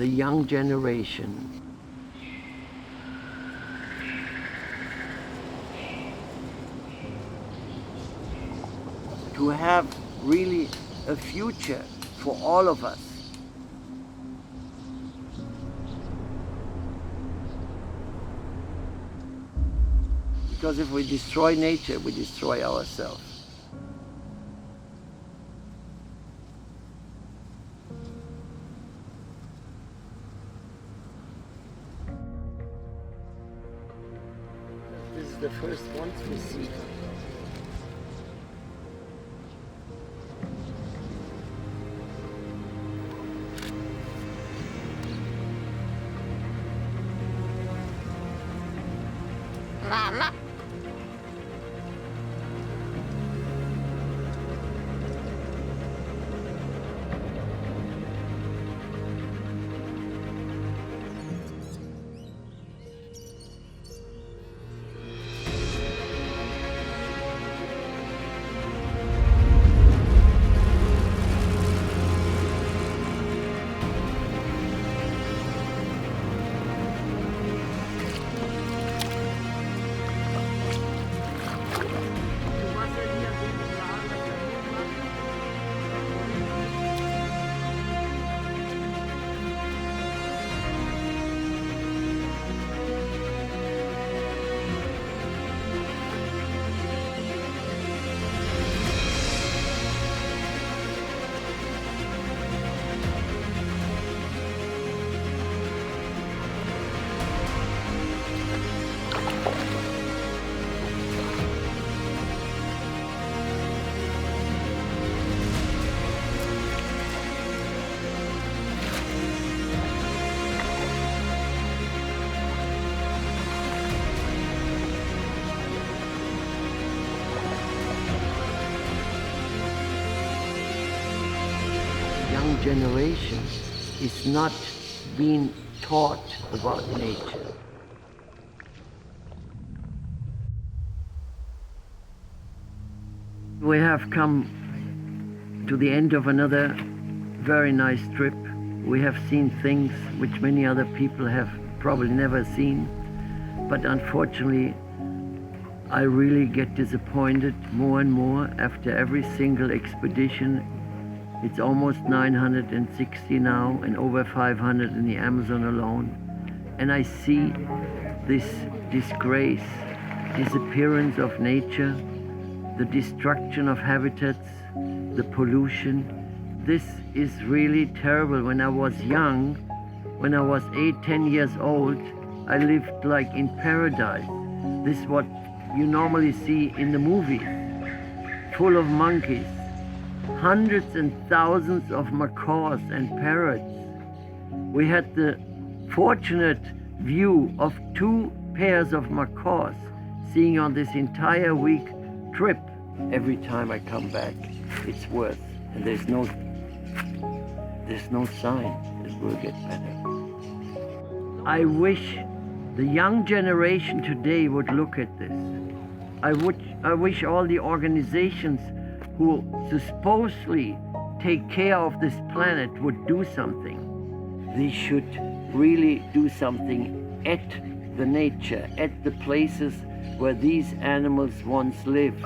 the young generation to have really a future for all of us. Because if we destroy nature, we destroy ourselves. This is the first ones we see. Generation is not being taught about nature. We have come to the end of another very nice trip. We have seen things which many other people have probably never seen, but unfortunately I really get disappointed more and more after every single expedition. It's almost 960 now and over 500 in the Amazon alone. And I see this disgrace, disappearance of nature, the destruction of habitats, the pollution. This is really terrible. When I was young, when I was 8, 10 years old, I lived like in paradise. This is what you normally see in the movies, full of monkeys. Hundreds and thousands of macaws and parrots. We had the fortunate view of 2 pairs of macaws seeing on this entire week trip. Every time I come back, it's worse, and there's no sign it will get better. I wish the young generation today would look at this. I wish all the organizations who supposedly take care of this planet would do something. They should really do something at the nature, at the places where these animals once lived,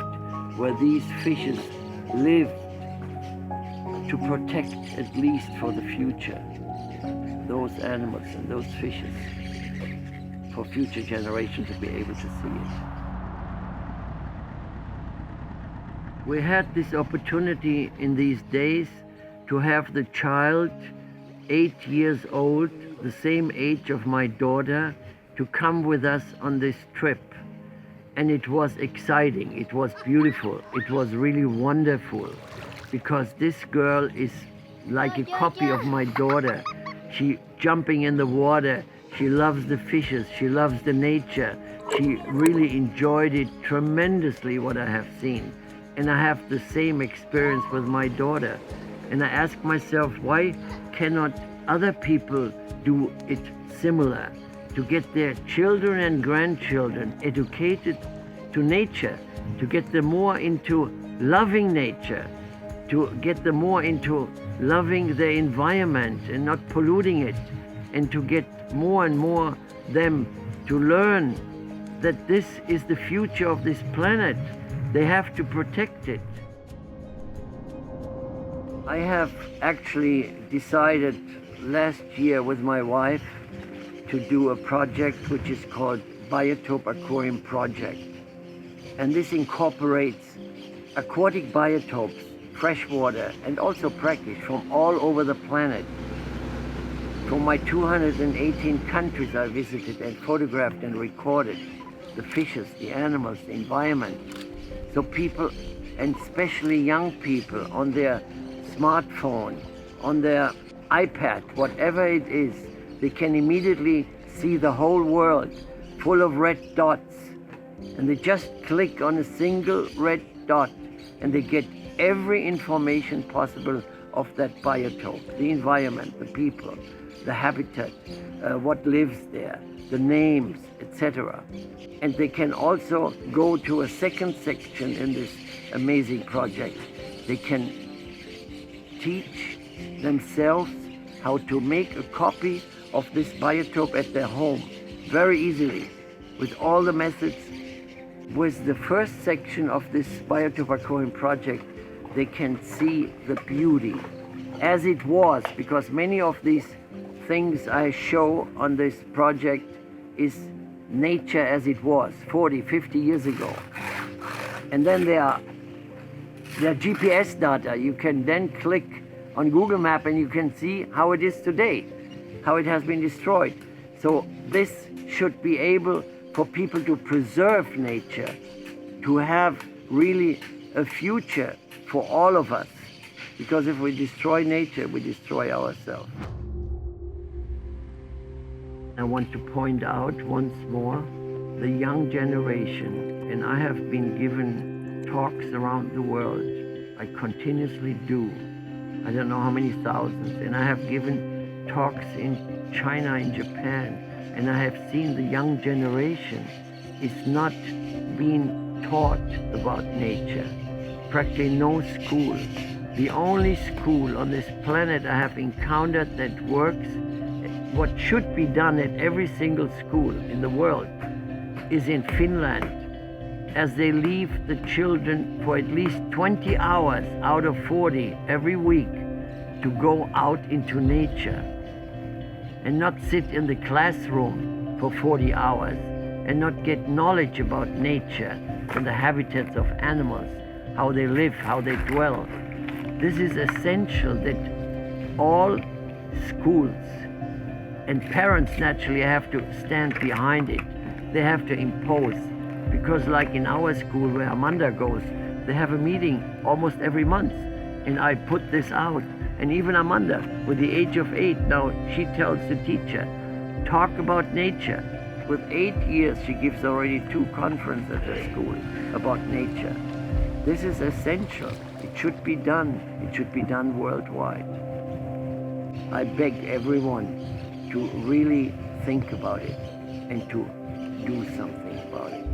where these fishes lived, to protect at least for the future those animals and those fishes, for future generations to be able to see it. We had this opportunity in these days to have the child, 8 years old, the same age of my daughter, to come with us on this trip. And it was exciting, it was beautiful, it was really wonderful, because this girl is like a copy of my daughter. She jumping in the water, she loves the fishes, she loves the nature. She really enjoyed it tremendously, what I have seen. And I have the same experience with my daughter. And I ask myself, why cannot other people do it similar? To get their children and grandchildren educated to nature, to get them more into loving nature, to get them more into loving the environment and not polluting it, and to get more and more them to learn that this is the future of this planet. They have to protect it. I have actually decided last year with my wife to do a project which is called Biotope Aquarium Project. And this incorporates aquatic biotopes, freshwater, and also brackish from all over the planet. From my 218 countries I visited and photographed and recorded the fishes, the animals, the environment. So people, and especially young people, on their smartphone, on their iPad, whatever it is, they can immediately see the whole world full of red dots. And they just click on a single red dot and they get every information possible of that biotope, the environment, the people, the habitat, what lives there, the names, etc. And they can also go to a second section in this amazing project. They can teach themselves how to make a copy of this biotope at their home very easily with all the methods. With the first section of this Biotope Aquarium project, they can see the beauty as it was, because many of these things I show on this project is nature as it was 40, 50 years ago. And then there are GPS data. You can then click on Google Map and you can see how it is today, how it has been destroyed. So this should be able for people to preserve nature, to have really a future for all of us. Because if we destroy nature, we destroy ourselves. I want to point out once more the young generation, and I have been given talks around the world. I continuously do. I don't know how many thousands, and I have given talks in China, in Japan, and I have seen the young generation is not being taught about nature. Practically no school. The only school on this planet I have encountered that works, what should be done at every single school in the world, is in Finland, as they leave the children for at least 20 hours out of 40 every week to go out into nature and not sit in the classroom for 40 hours and not get knowledge about nature and the habitats of animals, how they live, how they dwell. This is essential that all schools and parents naturally have to stand behind it. They have to impose, because like in our school where Amanda goes, they have a meeting almost every month, and I put this out. And even Amanda, with the age of 8 now, she tells the teacher, talk about nature. With 8 years, she gives already 2 conferences at her school about nature. This is essential. It should be done. It should be done worldwide. I beg everyone to really think about it and to do something about it.